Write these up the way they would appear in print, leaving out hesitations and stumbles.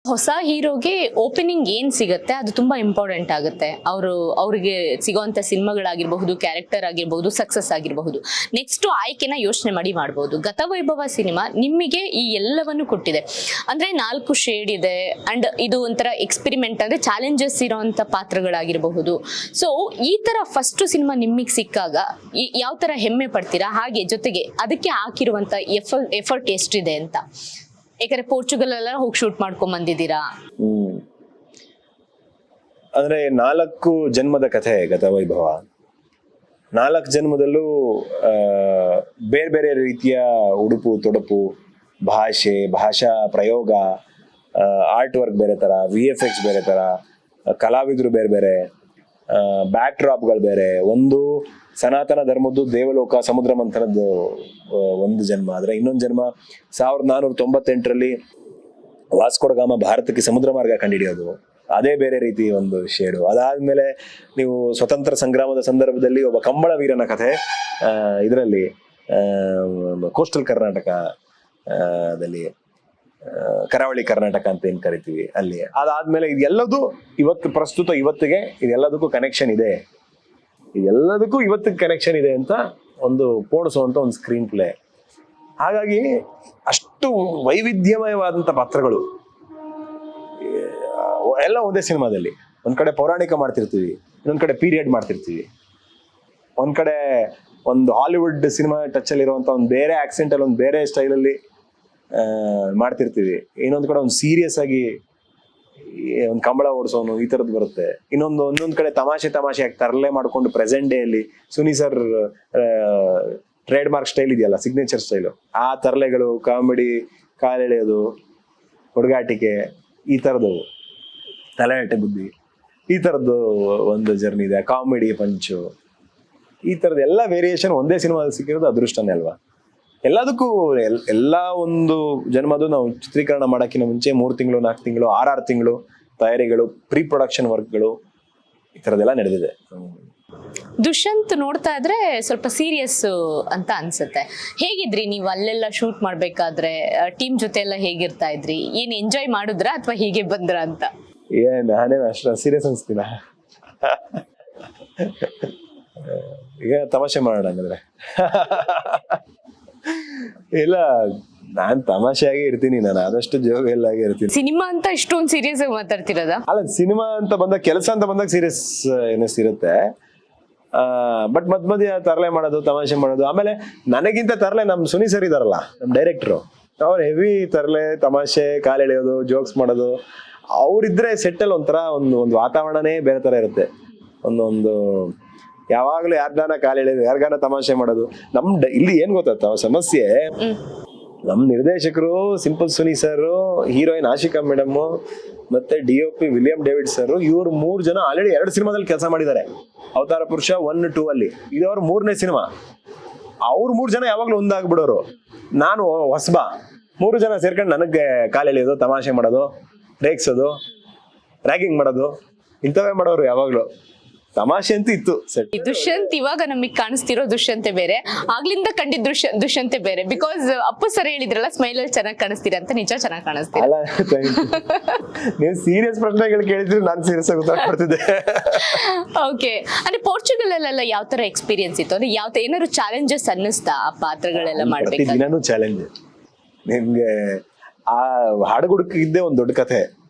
ಹೊಸ ಹೀರೋಗೆ ಓಪನಿಂಗ್ ಏನ್ ಸಿಗುತ್ತೆ ಅದು ತುಂಬಾ ಇಂಪಾರ್ಟೆಂಟ್ ಆಗುತ್ತೆ. ಅವ್ರಿಗೆ ಸಿಗೋಂಥ ಸಿನಿಮಾಗಳಾಗಿರಬಹುದು, ಕ್ಯಾರೆಕ್ಟರ್ ಆಗಿರಬಹುದು, ಸಕ್ಸಸ್ ಆಗಿರಬಹುದು. ನೆಕ್ಸ್ಟ್ ಆಯ್ಕೆನ ಯೋಚನೆ ಮಾಡಬಹುದು. ಗತವೈಭವ ಸಿನಿಮಾ ನಿಮಗೆ ಈ ಎಲ್ಲವನ್ನು ಕೊಟ್ಟಿದೆ. ಅಂದ್ರೆ 4 ಶೇಡ್ ಇದೆ ಅಂಡ್ ಇದು ಒಂಥರ ಎಕ್ಸ್ಪೆರಿಮೆಂಟ್, ಅಂದ್ರೆ ಚಾಲೆಂಜಸ್ ಇರೋಂಥ ಪಾತ್ರಗಳಾಗಿರಬಹುದು. ಸೊ ಈ ತರ ಫಸ್ಟ್ ಸಿನಿಮಾ ನಿಮಗೆ ಸಿಕ್ಕಾಗ ಯಾವ ತರ ಹೆಮ್ಮೆ ಪಡ್ತೀರಾ? ಹಾಗೆ ಜೊತೆಗೆ ಅದಕ್ಕೆ ಹಾಕಿರುವಂತ ಎಫರ್ಟ್ ಎಷ್ಟಿದೆ ಅಂತ. ಯಾಕಂದ್ರೆ ಪೋರ್ಚುಗಲ್ ಎಲ್ಲ ಹೋಗಿ ಶೂಟ್ ಮಾಡ್ಕೊಂಡ್ ಬಂದಿದ್ದೀರಾ. ಅಂದ್ರೆ 4 ಜನ್ಮದ ಕಥೆ ಗತವೈಭವ. 4 ಜನ್ಮದಲ್ಲೂ ಬೇರೆ ಬೇರೆ ರೀತಿಯ ಉಡುಪು ತೊಡಪು, ಭಾಷೆ, ಭಾಷಾ ಪ್ರಯೋಗ, ಆರ್ಟ್ ವರ್ಕ್ ಬೇರೆ ತರ, VFX ಬೇರೆ ತರ, ಕಲಾವಿದರು ಬೇರೆ ಬೇರೆ, ಬ್ಯಾಕ್ ಡ್ರಾಪ್ಗಳು ಬೇರೆ. ಒಂದು ಸನಾತನ ಧರ್ಮದ್ದು ದೇವಲೋಕ ಸಮುದ್ರ ಮಂಥನದ್ದು ಒಂದು ಜನ್ಮ ಆದ್ರೆ, ಇನ್ನೊಂದು ಜನ್ಮ 1498ರಲ್ಲಿ ವಾಸ್ಕೋಡಗಾಮ ಭಾರತಕ್ಕೆ ಸಮುದ್ರ ಮಾರ್ಗ ಕಂಡುಹಿಡಿಯೋದು, ಅದೇ ಬೇರೆ ರೀತಿ ಒಂದು ಶೇಡು. ಅದಾದ್ಮೇಲೆ ನೀವು ಸ್ವತಂತ್ರ ಸಂಗ್ರಾಮದ ಸಂದರ್ಭದಲ್ಲಿ ಒಬ್ಬ ಕಂಬಳ ವೀರನ ಕಥೆ ಇದರಲ್ಲಿ ಕೋಸ್ಟಲ್ ಕರ್ನಾಟಕದಲ್ಲಿ, ಕರಾವಳಿ ಕರ್ನಾಟಕ ಅಂತ ಏನ್ ಕರಿತೀವಿ ಅಲ್ಲಿ. ಅದಾದ್ಮೇಲೆ ಇದೆಲ್ಲದೂ ಇವತ್ತಿಗೆ ಇದೆಲ್ಲದಕ್ಕೂ ಕನೆಕ್ಷನ್ ಇದೆ, ಇದೆಲ್ಲದಕ್ಕೂ ಇವತ್ತಿಗೆ ಕನೆಕ್ಷನ್ ಇದೆ ಅಂತ ಒಂದು ಪೋಣಿಸುವಂತ ಒಂದು ಸ್ಕ್ರೀನ್ ಪ್ಲೇ. ಹಾಗಾಗಿ ಅಷ್ಟು ವೈವಿಧ್ಯಮಯವಾದಂತ ಪಾತ್ರಗಳು ಎಲ್ಲ ಒಂದೇ ಸಿನಿಮಾದಲ್ಲಿ. ಒಂದ್ ಕಡೆ ಪೌರಾಣಿಕ ಮಾಡ್ತಿರ್ತೀವಿ, ಇನ್ನೊಂದ್ ಕಡೆ ಪೀರಿಯಡ್ ಮಾಡ್ತಿರ್ತೀವಿ, ಒಂದ್ ಕಡೆ ಒಂದು ಹಾಲಿವುಡ್ ಸಿನಿಮಾ ಟಚ್ ಅಲ್ಲಿ ಇರುವಂತ ಒಂದು ಬೇರೆ ಆಕ್ಸೆಂಟ್ ಅಲ್ಲಿ ಒಂದು ಬೇರೆ ಸ್ಟೈಲ್ ಅಲ್ಲಿ ಮಾಡ್ತಿರ್ತೀವಿ. ಇನ್ನೊಂದ್ ಕಡೆ ಒಂದು ಸೀರಿಯಸ್ ಆಗಿ ಒಂದು ಕಂಬಳ ಓಡಿಸೋನು, ಈ ತರದ್ದು ಬರುತ್ತೆ. ಇನ್ನೊಂದ್ ಕಡೆ ತಮಾಷೆ ಆಗಿ ತರಲೆ ಮಾಡ್ಕೊಂಡು ಪ್ರೆಸೆಂಟ್ ಡೇ ಅಲ್ಲಿ Suni sir trade mark style ಇದೆಯಲ್ಲ, ಸಿಗ್ನೇಚರ್ ಸ್ಟೈಲು, ಆ ತರಲೆಗಳು, ಕಾಮಿಡಿ, ಕಾಲೆಳೆಯೋದು, ಹುಡುಗಾಟಿಕೆ, ಈ ತರದ್ದು ತಲೆಹರಟೆ ಬುದ್ಧಿ, ಈ ತರದ್ದು ಒಂದು ಜರ್ನಿ ಇದೆ. ಕಾಮಿಡಿ ಪಂಚು, ಈ ತರದ ಎಲ್ಲ ವೇರಿಯೇಷನ್ ಒಂದೇ ಸಿನಿಮಾದಲ್ಲಿ ಸಿಕ್ಕಿರೋದು ಅದೃಷ್ಟನೇ ಅಲ್ವಾ. ಎಲ್ಲದಕ್ಕೂ ಎಲ್ಲಾ ಒಂದು ಜನ್ಮದು ನಾವು ಚಿತ್ರೀಕರಣ ಮಾಡಕ್ಕಿಂತ ಮುಂಚೆ 3 ತಿಂಗಳು 4 ತಿಂಗಳು 6 ತಿಂಗಳು ತಯಾರಿಗಳು, ಪ್ರೀ ಪ್ರೊಡಕ್ಷನ್ ವರ್ಕ್ಗಳು, ಈ ತರದೆಲ್ಲ ನಡೆದಿದೆ. ದುಷ್ಯಂತ್ ನೋಡ್ತಾ ಇದ್ರೆ ಸ್ವಲ್ಪ ಸೀರಿಯಸ್ ಅಂತ ಅನ್ಸುತ್ತೆ. ಹೇಗಿದ್ರಿ ನೀವು ಅಲ್ಲೆಲ್ಲ ಶೂಟ್ ಮಾಡ್ಬೇಕಾದ್ರೆ? ಟೀಮ್ ಜೊತೆ ಎಲ್ಲ ಹೇಗಿರ್ತಾ ಇದ್ರಿ? ಏನ್ ಎಂಜಾಯ್ ಮಾಡಿದ್ರಾ ಅಥವಾ ಹೀಗೆ ಬಂದ್ರ ಅಂತ? ನಾನೇ ಅಷ್ಟ ಸೀರಿಯಸ್ ಅನ್ಸ್ತೀನ. ಈಗ ತಮಾಷೆ ಮಾಡೋಣ ಹಂಗಂದ್ರೆ. ಇಲ್ಲ, ನಾನ್ ತಮಾಷೆಯಾಗಿ ಇರ್ತೀನಿ, ನಾನು ಆದಷ್ಟು ಜೋವೆಲ್ ಆಗಿ ಇರ್ತೀನಿ. ಸಿನಿಮಾ ಅಂತ ಇಷ್ಟೊಂದು ಸೀರಿಯಸ್ ಆಗಿ ಮಾತಾಡ್ತಿರೋದ? ಅಲ್ಲ, ಸಿನಿಮಾ ಅಂತ ಬಂದಾಗ, ಕೆಲಸ ಅಂತ ಬಂದಾಗ ಸೀರಿಯಸ್ ಇರುತ್ತೆ. ಬಟ್ ಮಧ್ಯ ತರಲೆ ಮಾಡೋದು, ತಮಾಷೆ ಮಾಡೋದು. ಆಮೇಲೆ ನನಗಿಂತ ತರಲೆ ನಮ್ ಸುನಿ ಸರ್ ಇದಾರಲ್ಲ, ನಮ್ ಡೈರೆಕ್ಟ್ರು, ಅವ್ರು ಹೆವಿ ತರಲೆ, ತಮಾಷೆ, ಕಾಲೆಳೆಯೋದು, ಜೋಕ್ಸ್ ಮಾಡೋದು. ಅವ್ರಿದ್ರೆ ಸೆಟ್ಟಲ್ಲಿ ಒಂಥರ ಒಂದು ವಾತಾವರಣನೇ ಬೇರೆ ತರ ಇರುತ್ತೆ. ಒಂದು ಯಾವಾಗ್ಲೂ ಯಾರ್ಗಾನ ಕಾಲೆಳೆಯೋದು, ಯಾರ್ಗಾನ ತಮಾಷೆ ಮಾಡೋದು. ಇಲ್ಲಿ ಏನ್ ಗೊತ್ತಾ ಸಮಸ್ಯೆ, ನಮ್ ನಿರ್ದೇಶಕರು simple Suni sir, heroine Ashika madam, ಮತ್ತೆ DOP ವಿಲಿಯಂ ಡೇವಿಡ್ ಸರ್, ಇವ್ರು 3 ಜನ ಆಲ್ರೆಡಿ 2 ಸಿನಿಮಾದಲ್ಲಿ ಕೆಲಸ ಮಾಡಿದ್ದಾರೆ. ಅವತಾರ ಪುರುಷ 1, 2 ಅಲ್ಲಿ. ಇದು ಅವ್ರ 3ನೇ ಸಿನಿಮಾ. ಅವ್ರು 3 ಜನ ಯಾವಾಗ್ಲೂ ಒಂದಾಗ್ಬಿಡೋರು. ನಾನು ಹೊಸಬ. 3 ಜನ ಸೇರ್ಕೊಂಡು ನನಗೆ ಕಾಲೆಳೆಯೋದು, ತಮಾಷೆ ಮಾಡೋದು, ರೇಗ್ಸೋದು, ರ್ಯಾಗಿಂಗ್ ಮಾಡೋದು, ಇಂಥವೇ ಮಾಡೋರು ಯಾವಾಗ್ಲೂ. ತಮಾಷೆ ಅಂತೂ ಇತ್ತು. ದುಷ್ಯಂತ್ ಇವಾಗ ನಮಗ್ ಕಾಣಿಸ್ತಿರೋ ದುಷ್ಯಂತೆ ಬೇರೆ, ಆಗ್ಲಿಂದ ಕಂಡಿದ್ ದುಷ್ಯಂತೆ ಬೇರೆ. ಬಿಕಾಸ್ ಅಪ್ಪು ಸರ್ ಹೇಳಿದ್ರಲ್ಲ, ಸ್ಮೈಲ್ ಅಲ್ಲಿ ಚೆನ್ನಾಗಿ ಕಾಣಿಸ್ತೀರಾ ಅಂತ. ನಿಜ ಚೆನ್ನಾಗಿ ಕಾಣಿಸ್ತೀರಾ. ನೀವು ಸೀರಿಯಸ್ ಪ್ರಶ್ನೆಗಳು ಕೇಳಿದ್ರೆ ನಾನು ಸೀರಿಯಸ್ ಆಗಿ ಉತ್ತರ ಕೊಡ್ತಿದ್ದೆ. ಓಕೆ, ಅಂದ್ರೆ ಪೋರ್ಚುಗಲ್ ಅಲ್ಲೆಲ್ಲ ಯಾವ ತರ ಎಕ್ಸ್ಪೀರಿಯನ್ಸ್ ಇತ್ತು? ಅಂದ್ರೆ ಯಾವ ಏನಾದ್ರು ಚಾಲೆಂಜಸ್ ಅನ್ನಿಸ್ತಾ ಆ ಪಾತ್ರಗಳೆಲ್ಲ ಮಾಡ್ಬೇಕು? ದಿನಾನು ಚಾಲೆಂಜ್. ನಿಮ್ಗೆ ಆ ಹಡಗುಡುಕಿದ್ದೆ ಒಂದ್ ದೊಡ್ಡ ಕಥೆ.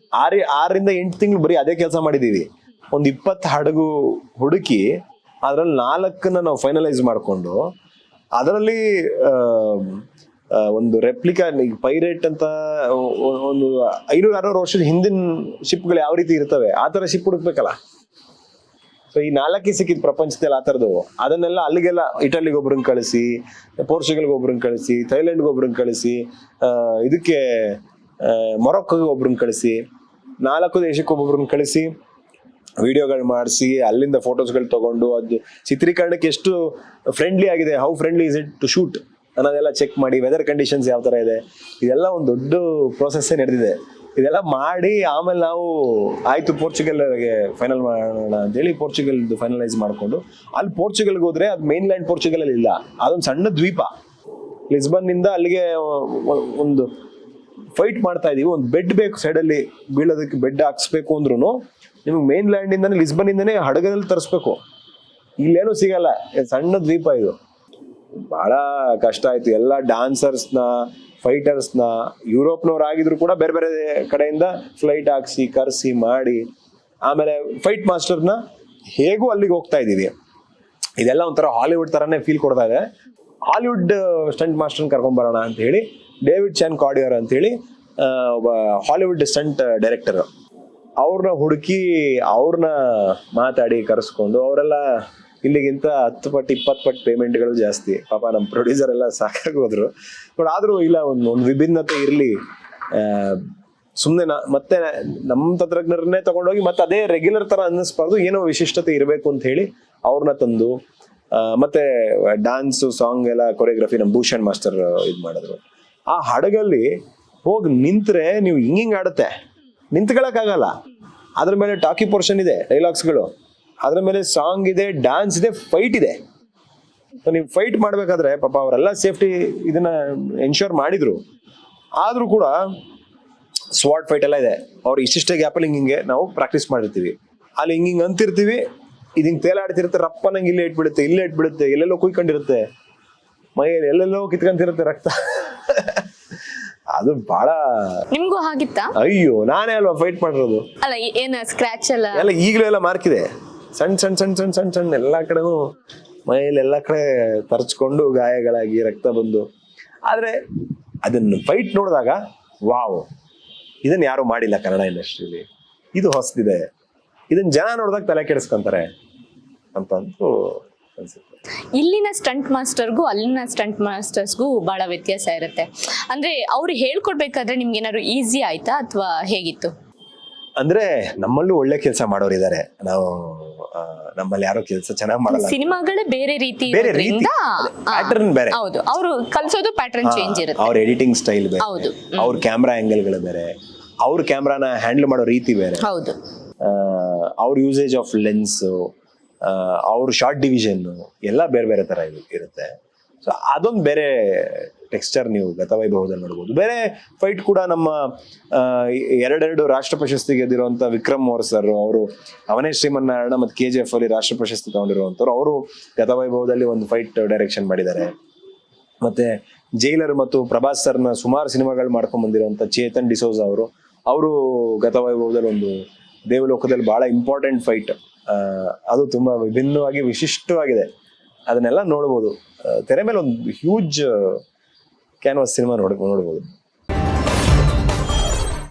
6ರಿಂದ 8 ತಿಂಗಳು ಬರೀ ಅದೇ ಕೆಲಸ ಮಾಡಿದೀವಿ. ಒಂದು 20 ಹಡಗು ಹುಡುಕಿ ಅದ್ರಲ್ಲಿ 4ನ್ನ ನಾವು ಫೈನಲೈಸ್ ಮಾಡ್ಕೊಂಡು, ಅದರಲ್ಲಿ ಒಂದು ರೆಪ್ಲಿಕಾ ಪೈರೇಟ್ ಅಂತ ಒಂದು 500-600 ವರ್ಷದ ಹಿಂದಿನ ಶಿಪ್ಗಳು ಯಾವ ರೀತಿ ಇರ್ತವೆ ಆ ತರ ಶಿಪ್ ಹುಡುಕ್ಬೇಕಲ್ಲ. ಸೊ ಈ 4 ಸಿಕ್ಕಿದ್ ಪ್ರಪಂಚದಲ್ಲಿ ಆ ತರದು. ಅದನ್ನೆಲ್ಲ ಅಲ್ಲಿಗೆಲ್ಲ ಇಟಲಿಗೆ ಒಬ್ರನ್ನ ಕಳಿಸಿ, ಪೋರ್ಚುಗಲ್ಗೆ ಒಬ್ರನ್ನ ಕಳಿಸಿ, ಥೈಲ್ಯಾಂಡ್ಗೆ ಒಬ್ರನ್ನ ಕಳಿಸಿ, ಇದಕ್ಕೆ ಮೊರೊಕ್ಕೋಗೆ ಒಬ್ರನ್ನ ಕಳಿಸಿ, 4 ದೇಶಕ್ಕೆ ಒಬ್ಬೊಬ್ರನ್ನ ಕಳಿಸಿ, ವಿಡಿಯೋಗಳು ಮಾಡಿಸಿ, ಅಲ್ಲಿಂದ ಫೋಟೋಸ್ಗಳು ತಗೊಂಡು, ಅದು ಚಿತ್ರೀಕರಣಕ್ಕೆ ಎಷ್ಟು ಫ್ರೆಂಡ್ಲಿ ಆಗಿದೆ, how friendly is it to shoot ಅನ್ನೋದೆಲ್ಲ ಚೆಕ್ ಮಾಡಿ, ವೆದರ್ ಕಂಡೀಷನ್ಸ್ ಯಾವ ತರ ಇದೆ, ಇದೆಲ್ಲ ಒಂದು ದೊಡ್ಡ ಪ್ರೋಸೆಸ್ಸೇ ನಡೆದಿದೆ. ಇದೆಲ್ಲ ಮಾಡಿ ಆಮೇಲೆ ನಾವು ಆಯ್ತು ಪೋರ್ಚುಗಲ್ಗೆ ಫೈನಲ್ ಮಾಡೋಣ ಅಂತೇಳಿ ಪೋರ್ಚುಗಲ್ ಫೈನಲೈಸ್ ಮಾಡ್ಕೊಂಡು, ಅಲ್ಲಿ ಪೋರ್ಚುಗಲ್ಗೆ ಹೋದ್ರೆ ಅದು ಮೇನ್ ಲ್ಯಾಂಡ್ ಪೋರ್ಚುಗಲ್ ಅಲ್ಲಿ ಇಲ್ಲ, ಅದೊಂದು ಸಣ್ಣ ದ್ವೀಪ. ಲಿಸ್ಬನ್ ನಿಂದ ಅಲ್ಲಿಗೆ ಒಂದು ಫೈಟ್ ಮಾಡ್ತಾ ಇದೀವಿ, ಒಂದು ಬೆಡ್ ಬೇಕು ಸೈಡಲ್ಲಿ ಬೀಳೋದಕ್ಕೆ, ಬೆಡ್ ಹಾಕ್ಸ್ಬೇಕು ಅಂದ್ರೂ ನಿಮ್ಗೆ ಮೇನ್ ಲ್ಯಾಂಡ್ ಇಂದಾನೆ ಲಿಸ್ಬನ್ ಇಂದಾನೆ ಹಡಗದಲ್ಲಿ ತರಿಸ್ಬೇಕು. ಇಲ್ಲೇನು ಸಿಗಲ್ಲ, ಸಣ್ಣ ದ್ವೀಪ ಇದು. ಬಹಳ ಕಷ್ಟ ಆಯ್ತು. ಎಲ್ಲ ಡಾನ್ಸರ್ಸ್ನ, ಫೈಟರ್ಸ್ನ, ಯುರೋಪ್ನವ್ರು ಆಗಿದ್ರು ಕೂಡ ಬೇರೆ ಬೇರೆ ಕಡೆಯಿಂದ ಫ್ಲೈಟ್ ಹಾಕ್ಸಿ ಕರೆಸಿ ಮಾಡಿ, ಆಮೇಲೆ ಫೈಟ್ ಮಾಸ್ಟರ್ನ ಹೇಗೂ ಅಲ್ಲಿಗೆ ಹೋಗ್ತಾ ಇದೀವಿ. ಇದೆಲ್ಲ ಒಂಥರ ಹಾಲಿವುಡ್ ತರಾನೇ ಫೀಲ್ ಕೊಡ್ತಾ ಇದೆ. ಹಾಲಿವುಡ್ ಸ್ಟಂಟ್ ಮಾಸ್ಟರ್ನ ಕರ್ಕೊಂಡ್ಬರೋಣ ಅಂತ ಹೇಳಿ ಡೇವಿಡ್ ಚಾನ್ ಕಾರ್ಡಿಯರ್ ಅಂತ ಹೇಳಿ ಒಬ್ಬ ಹಾಲಿವುಡ್ ಸ್ಟಂಟ್ ಡೈರೆಕ್ಟರ್, ಅವ್ರನ್ನ ಹುಡುಕಿ ಅವ್ರನ್ನ ಮಾತಾಡಿ ಕರೆಸ್ಕೊಂಡು, ಅವರೆಲ್ಲ ಇಲ್ಲಿಗಿಂತ 10 ಪಟ್ಟು 20 ಪಟ್ಟು ಪೇಮೆಂಟ್ಗಳು ಜಾಸ್ತಿ. ಪಾಪ ನಮ್ಮ ಪ್ರೊಡ್ಯೂಸರ್ ಎಲ್ಲ ಸಾಕಾಗಿ ಹೋದ್ರು. ಬಟ್ ಆದ್ರೂ ಇಲ್ಲ, ಒಂದು ವಿಭಿನ್ನತೆ ಇರಲಿ, ಸುಮ್ಮನೆ ಮತ್ತೆ ನಮ್ಮ ತಂತ್ರಜ್ಞರನ್ನೇ ತಗೊಂಡೋಗಿ ಮತ್ತೆ ಅದೇ ರೆಗ್ಯುಲರ್ ತರ ಅನ್ನಿಸ್ಬಾರ್ದು, ಏನೋ ವಿಶಿಷ್ಟತೆ ಇರಬೇಕು ಅಂತ ಹೇಳಿ ಅವ್ರನ್ನ ತಂದು, ಮತ್ತೆ ಡಾನ್ಸು ಸಾಂಗ್ ಎಲ್ಲ ಕೊರಿಯೋಗ್ರಫಿ ನಮ್ಮ ಭೂಷಣ್ ಮಾಸ್ಟರ್ ಇದು ಮಾಡಿದ್ರು. ಆ ಹಡಗಲ್ಲಿ ಹೋಗಿ ನಿಂತ್ರೆ ನೀವು ಹಿಂಗಿಂಗ್ ಆಡುತ್ತೆ, ನಿಂತ್ಕೊಳಕ್ಕಾಗಲ್ಲ. ಅದ್ರ ಮೇಲೆ ಟಾಕಿ ಪೋರ್ಷನ್ ಇದೆ, ಡೈಲಾಗ್ಸ್ಗಳು, ಅದ್ರ ಮೇಲೆ ಸಾಂಗ್ ಇದೆ, ಡಾನ್ಸ್ ಇದೆ, ಫೈಟ್ ಇದೆ. ನೀವು ಫೈಟ್ ಮಾಡ್ಬೇಕಾದ್ರೆ ಪಾಪ ಅವರೆಲ್ಲ ಸೇಫ್ಟಿ ಇದನ್ನ ಎನ್ಶೋರ್ ಮಾಡಿದ್ರು. ಆದ್ರೂ ಕೂಡ ಸ್ವಾಟ್ ಫೈಟ್ ಎಲ್ಲ ಇದೆ. ಅವ್ರು ಇಷ್ಟಿಷ್ಟೇ ಗ್ಯಾಪಲ್ಲಿ ಹಿಂಗೆ ನಾವು ಪ್ರಾಕ್ಟೀಸ್ ಮಾಡಿರ್ತೀವಿ, ಅಲ್ಲಿ ಹಿಂಗಿಂಗ್ ಅಂತಿರ್ತೀವಿ, ಇದು ಹಿಂಗೆ ತೇಲಾಡ್ತಿರುತ್ತೆ, ರಪ್ಪನಂಗೆ ಇಲ್ಲೇ ಇಟ್ಬಿಡುತ್ತೆ, ಇಲ್ಲೇ ಇಟ್ಬಿಡುತ್ತೆ, ಎಲ್ಲೆಲ್ಲೋ ಕುಯ್ಕೊಂಡಿರುತ್ತೆ, ಮೈಯಲ್ಲಿ ಎಲ್ಲೆಲ್ಲೋ ಕಿತ್ಕೊಂತಿರುತ್ತೆ ರಕ್ತ. ಅದು ಬಹಳ. ನಿಮ್ಗೂ ಆಗಿತ್ತಾ? ಅಯ್ಯೋ, ನಾನೇ ಅಲ್ವಾ ಫೈಟ್ ಮಾಡಿರೋದು. ಅಲ್ಲ, ಏನ ಸ್ಕ್ರಾಚ್ ಎಲ್ಲ ಈಗಲೂ ಎಲ್ಲ ಮಾರ್ಕ್ ಇದೆ, ಸಣ್ಣ ಸಣ್ಣ ಸಣ್ಣ ಸಣ್ಣ ಸಣ್ಣ ಸಣ್ಣ ಎಲ್ಲಾ ಕಡೆನೂ ಮೈಯಲ್ಲಿ ಎಲ್ಲ ಕಡೆ ತರ್ಚ್ಕೊಂಡು ಗಾಯಗಳಾಗಿ ರಕ್ತ ಬಂದು. ಆದ್ರೆ ಅದನ್ನು ಫೈಟ್ ನೋಡಿದಾಗ ವಾವ್, ಇದನ್ನ ಯಾರು ಮಾಡಿಲ್ಲ ಕನ್ನಡ ಇಂಡಸ್ಟ್ರಿಲಿ, ಇದು ಹೊಸದಿದೆ, ಇದನ್ನ ಜನ ನೋಡಿದಾಗ ತಲೆ ಕೆಡಿಸ್ಕೊಂತಾರೆ ಅಂತಂತೂ ಅನ್ಸುತ್ತೆ. ಇಲ್ಲಿನ ಸ್ಟಂಟ್ ಮಾಸ್ಟರ್ಗೂ ಅಲ್ಲಿನ ಸ್ಟಂಟ್ ಮಾಸ್ಟರ್ಸ್ಗೂ ಬಹಳ ವ್ಯತ್ಯಾಸ ಇರುತ್ತೆ. ಅಂದ್ರೆ ಅವ್ರು ಹೇಳ್ಕೊಡ್ಬೇಕಾದ್ರೆ ನಿಮ್ಗೆ ಏನಾದ್ರು ಈಸಿ ಆಯ್ತಾ ಅಥವಾ ಹೇಗಿತ್ತು? ಅಂದ್ರೆ ನಮ್ಮಲ್ಲೂ ಒಳ್ಳೆ ಕೆಲಸ ಮಾಡೋರು ಇದಾರೆ, ನಾವು ನಮ್ಮಲ್ಲಿ ಯಾರೋ ಕೆಲಸ ಚೆನ್ನಾಗಿ ಮಾಡಲ್ಲ. ಸಿನಿಮಾಗಳೇ ಬೇರೆ ರೀತಿ ಬೇರೆ ರೀತಿ, ಇರೋದ್ರಿಂದ, ಪ್ಯಾಟರ್ನ್ ಬೇರೆ. ಹೌದು, ಅವರು ಕಲ್ಸೋದು ಪ್ಯಾಟರ್ನ್ ಚೇಂಜ್ ಇರುತ್ತೆ. ಅವ್ರ ಎಡಿಟಿಂಗ್ ಸ್ಟೈಲ್ ಬೇರೆ, ಹೌದು. ಅವ್ರ ಕ್ಯಾಮ್ರಾ ಆಂಗಲ್ಗಳು ಬೇರೆ, ಅವ್ರ ಕ್ಯಾಮ್ರಾನ ಹ್ಯಾಂಡಲ್ ಮಾಡೋ ರೀತಿ ಬೇರೆ, ಹೌದು, ಅವ್ರ ಯೂಸೇಜ್ ಆಫ್ ಲೆನ್ಸ್, ಅವ್ರ ಶಾರ್ಟ್ ಡಿವಿಷನ್ ಎಲ್ಲ ಬೇರೆ ಬೇರೆ ತರ ಇರುತ್ತೆ. ಸೊ ಅದೊಂದು ಬೇರೆ ಟೆಕ್ಸ್ಚರ್ ನೀವು ಗತವೈಭವದಲ್ಲಿ ನೋಡ್ಬೋದು. ಬೇರೆ ಫೈಟ್ ಕೂಡ ನಮ್ಮ ಎರಡೆರಡು ರಾಷ್ಟ್ರ ಪ್ರಶಸ್ತಿ ಗೆದ್ದಿರುವಂತ ವಿಕ್ರಮ್ ಅವರ್ ಸರ್, ಅವರು ಅವನೇ ಶ್ರೀಮನ್ನಾರಾಯಣ ಮತ್ತು KGF ಅಲ್ಲಿ ರಾಷ್ಟ್ರ ಪ್ರಶಸ್ತಿ ತಗೊಂಡಿರುವಂತವ್ರು, ಅವರು ಗತವೈಭವದಲ್ಲಿ ಒಂದು ಫೈಟ್ ಡೈರೆಕ್ಷನ್ ಮಾಡಿದ್ದಾರೆ. ಮತ್ತೆ ಜೈಲರ್ ಮತ್ತು ಪ್ರಭಾಸ್ ಸರ್ನ ಸುಮಾರು ಸಿನಿಮಾಗಳು ಮಾಡ್ಕೊಂಡ್ ಬಂದಿರುವಂತ ಚೇತನ್ ಡಿಸೋಜಾ ಅವರು ಗತವೈಭವದಲ್ಲಿ ಒಂದು ದೇವಲೋಕದಲ್ಲಿ ಬಹಳ ಇಂಪಾರ್ಟೆಂಟ್ ಫೈಟ್, ಅದು ತುಂಬಾ ವಿಭಿನ್ನವಾಗಿ ವಿಶಿಷ್ಟವಾಗಿದೆ. ಅದನ್ನೆಲ್ಲ ನೋಡ್ಬೋದು. ತೆರೆ ಮೇಲೆ ಒಂದು ಹ್ಯೂಜ್ ಕ್ಯಾನ್ವಾಸ್ ಸಿನಿಮಾ ನೋಡ್ಬೋದು.